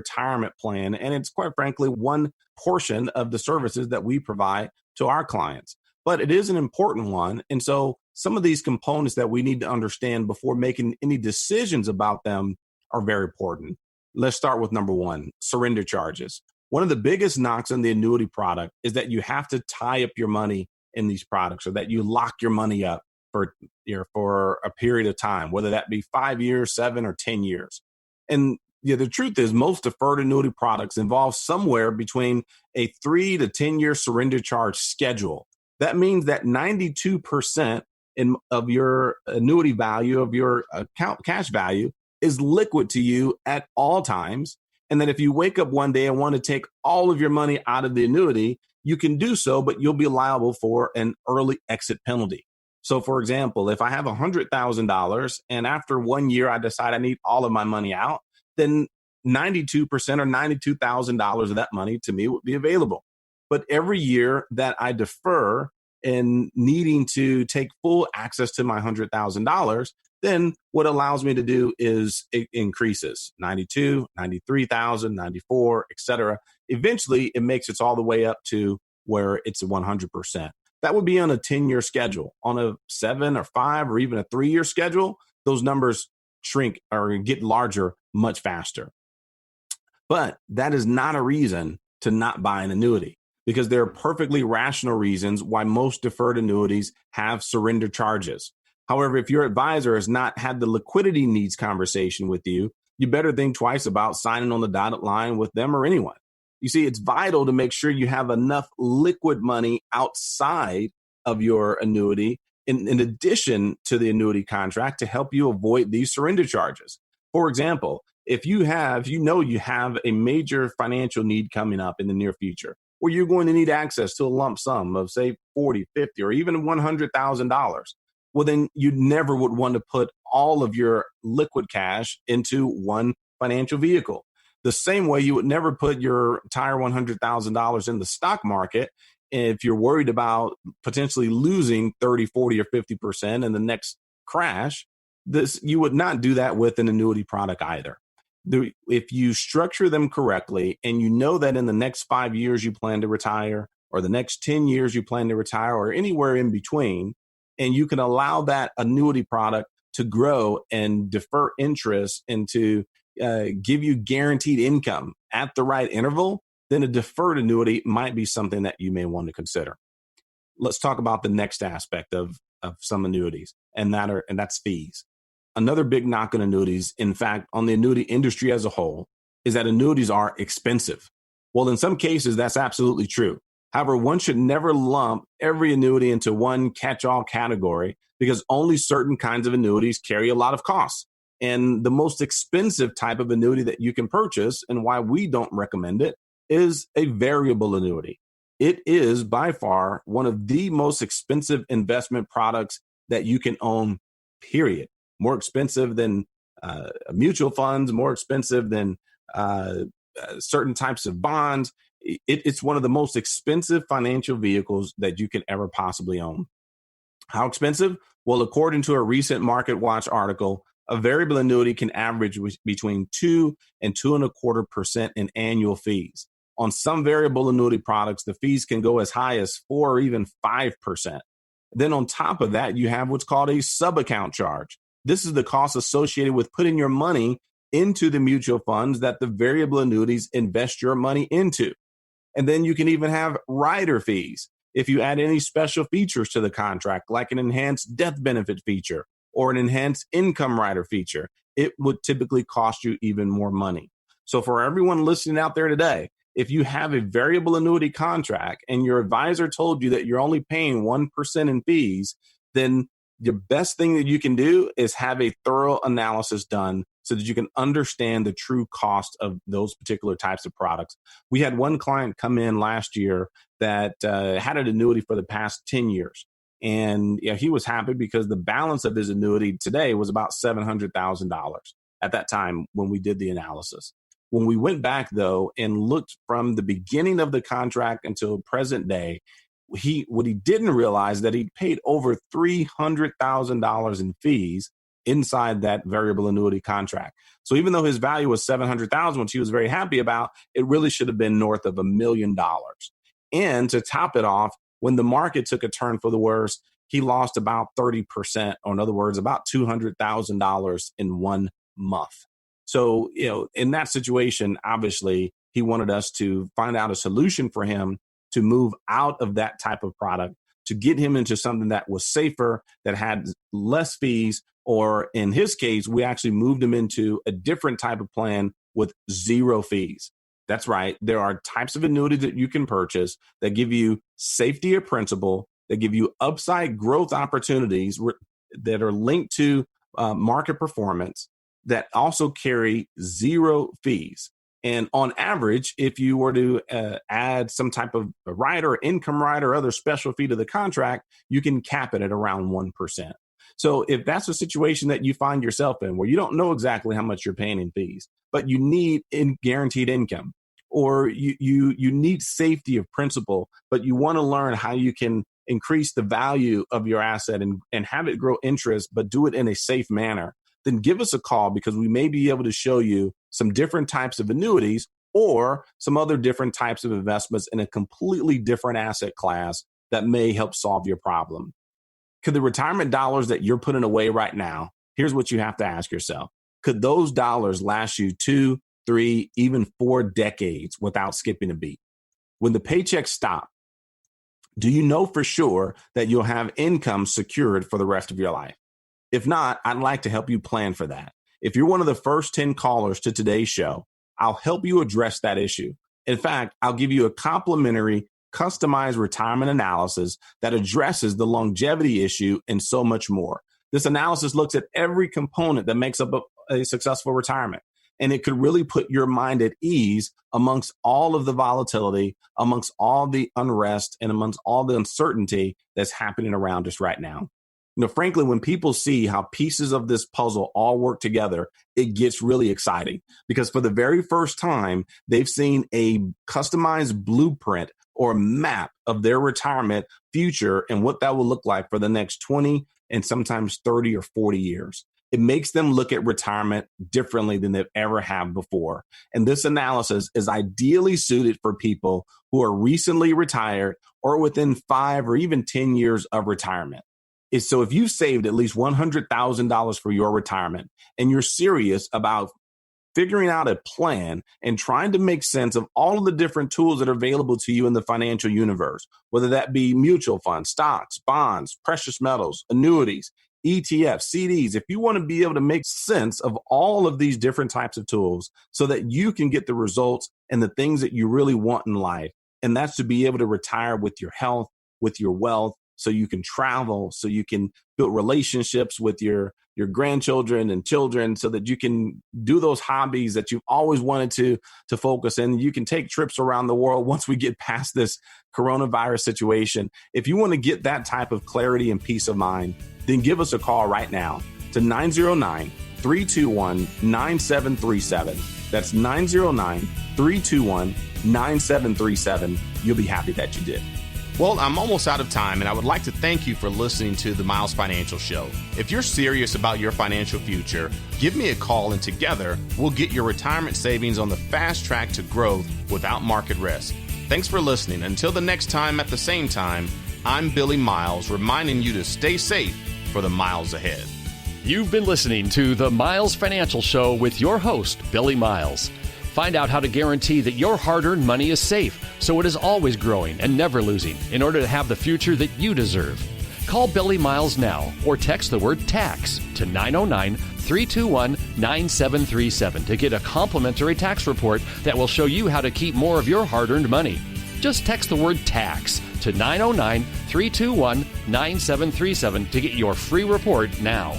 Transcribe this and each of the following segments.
retirement plan. And it's quite frankly one portion of the services that we provide to our clients. But it is an important one. And so some of these components that we need to understand before making any decisions about them are very important. Let's start with number one, surrender charges. One of the biggest knocks on the annuity product is that you have to tie up your money in these products, or that you lock your money up for a period of time, whether that be 5 years, 7 or 10 years. And the truth is most deferred annuity products involve somewhere between a 3 to 10 year surrender charge schedule. That means that 92% of your annuity value, of your account cash value, is liquid to you at all times. And that if you wake up one day and want to take all of your money out of the annuity, you can do so, but you'll be liable for an early exit penalty. So for example, if I have $100,000 and after 1 year I decide I need all of my money out, then 92% or $92,000 of that money to me would be available. But every year that I defer in needing to take full access to my $100,000, then what allows me to do is it increases 92, 93,000, 94, et cetera. Eventually, it makes it all the way up to where it's 100%. That would be on a 10-year schedule. On a 7 or 5 or even a 3-year schedule, those numbers shrink or get larger much faster. But that is not a reason to not buy an annuity, because there are perfectly rational reasons why most deferred annuities have surrender charges. However, if your advisor has not had the liquidity needs conversation with you, you better think twice about signing on the dotted line with them or anyone. You see, it's vital to make sure you have enough liquid money outside of your annuity in addition to the annuity contract to help you avoid these surrender charges. For example, if you have a major financial need coming up in the near future, where you're going to need access to a lump sum of say 40, 50, or even $100,000, well, then you never would want to put all of your liquid cash into one financial vehicle. The same way you would never put your entire $100,000 in the stock market if you're worried about potentially losing 30, 40, or 50% in the next crash. You would not do that with an annuity product either. If you structure them correctly and you know that in the next 5 years you plan to retire, or the next 10 years you plan to retire, or anywhere in between, and you can allow that annuity product to grow and defer interest and to give you guaranteed income at the right interval, then a deferred annuity might be something that you may want to consider. Let's talk about the next aspect of some annuities, and that's fees. Another big knock on annuities, in fact, on the annuity industry as a whole, is that annuities are expensive. Well, in some cases, that's absolutely true. However, one should never lump every annuity into one catch-all category, because only certain kinds of annuities carry a lot of costs. And the most expensive type of annuity that you can purchase, and why we don't recommend it, is a variable annuity. It is by far one of the most expensive investment products that you can own, period. More expensive than mutual funds, more expensive than certain types of bonds. It's one of the most expensive financial vehicles that you can ever possibly own. How expensive? Well, according to a recent MarketWatch article, a variable annuity can average between 2 and 2.25% in annual fees. On some variable annuity products, the fees can go as high as 4 or even 5%. Then on top of that, you have what's called a sub-account charge. This is the cost associated with putting your money into the mutual funds that the variable annuities invest your money into. And then you can even have rider fees if you add any special features to the contract, like an enhanced death benefit feature or an enhanced income rider feature. It would typically cost you even more money. So for everyone listening out there today, if you have a variable annuity contract and your advisor told you that you're only paying 1% in fees, then the best thing that you can do is have a thorough analysis done so that you can understand the true cost of those particular types of products. We had one client come in last year that had an annuity for the past 10 years. And he was happy because the balance of his annuity today was about $700,000 at that time when we did the analysis. When we went back, though, and looked from the beginning of the contract until present day, what he didn't realize that he paid over $300,000 in fees inside that variable annuity contract. So even though his value was $700,000, which he was very happy about, it really should have been north of $1 million. And to top it off, when the market took a turn for the worse, he lost about 30%, or in other words, about $200,000 in 1 month. So, in that situation, obviously, he wanted us to find out a solution for him to move out of that type of product, to get him into something that was safer, that had less fees, or in his case, we actually moved him into a different type of plan with 0 fees. That's right. There are types of annuities that you can purchase that give you safety of principal, that give you upside growth opportunities that are linked to market performance, that also carry 0 fees. And on average, if you were to add some type of a rider, income rider, or other special fee to the contract, you can cap it at around 1%. So if that's a situation that you find yourself in, where you don't know exactly how much you're paying in fees, but you need guaranteed income, or you need safety of principal, but you want to learn how you can increase the value of your asset and have it grow interest, but do it in a safe manner, then give us a call, because we may be able to show you some different types of annuities or some other different types of investments in a completely different asset class that may help solve your problem. Could the retirement dollars that you're putting away right now, here's what you have to ask yourself, could those dollars last you 2, 3, even 4 decades without skipping a beat? When the paychecks stop, do you know for sure that you'll have income secured for the rest of your life? If not, I'd like to help you plan for that. If you're one of the first 10 callers to today's show, I'll help you address that issue. In fact, I'll give you a complimentary, customized retirement analysis that addresses the longevity issue and so much more. This analysis looks at every component that makes up a successful retirement, and it could really put your mind at ease amongst all of the volatility, amongst all the unrest, and amongst all the uncertainty that's happening around us right now. Frankly, when people see how pieces of this puzzle all work together, it gets really exciting, because for the very first time, they've seen a customized blueprint or map of their retirement future and what that will look like for the next 20 and sometimes 30 or 40 years. It makes them look at retirement differently than they've ever have before. And this analysis is ideally suited for people who are recently retired or within 5 or even 10 years of retirement. So if you've saved at least $100,000 for your retirement and you're serious about figuring out a plan and trying to make sense of all of the different tools that are available to you in the financial universe, whether that be mutual funds, stocks, bonds, precious metals, annuities, ETFs, CDs, if you want to be able to make sense of all of these different types of tools so that you can get the results and the things that you really want in life, and that's to be able to retire with your health, with your wealth, so you can travel, so you can build relationships with your grandchildren and children, so that you can do those hobbies that you've always wanted to focus in. You can take trips around the world once we get past this coronavirus situation. If you want to get that type of clarity and peace of mind, then give us a call right now to 909-321-9737. That's 909-321-9737. You'll be happy that you did. Well, I'm almost out of time, and I would like to thank you for listening to the Miles Financial Show. If you're serious about your financial future, give me a call, and together we'll get your retirement savings on the fast track to growth without market risk. Thanks for listening. Until the next time at the same time, I'm Billy Miles, reminding you to stay safe for the miles ahead. You've been listening to the Miles Financial Show with your host, Billy Miles. Find out how to guarantee that your hard-earned money is safe, so it is always growing and never losing, in order to have the future that you deserve. Call Billy Miles now or text the word TAX to 909-321-9737 to get a complimentary tax report that will show you how to keep more of your hard-earned money. Just text the word TAX to 909-321-9737 to get your free report now.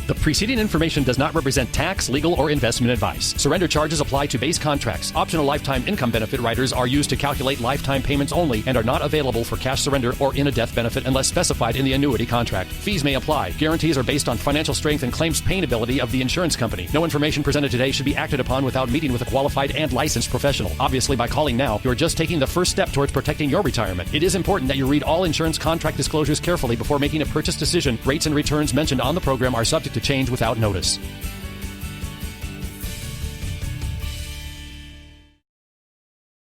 The preceding information does not represent tax, legal, or investment advice. Surrender charges apply to base contracts. Optional lifetime income benefit riders are used to calculate lifetime payments only and are not available for cash surrender or in a death benefit unless specified in the annuity contract. Fees may apply. Guarantees are based on financial strength and claims paying ability of the insurance company. No information presented today should be acted upon without meeting with a qualified and licensed professional. Obviously, by calling now, you are just taking the first step towards protecting your retirement. It is important that you read all insurance contract disclosures carefully before making a purchase decision. Rates and returns mentioned on the program are subject to change without notice.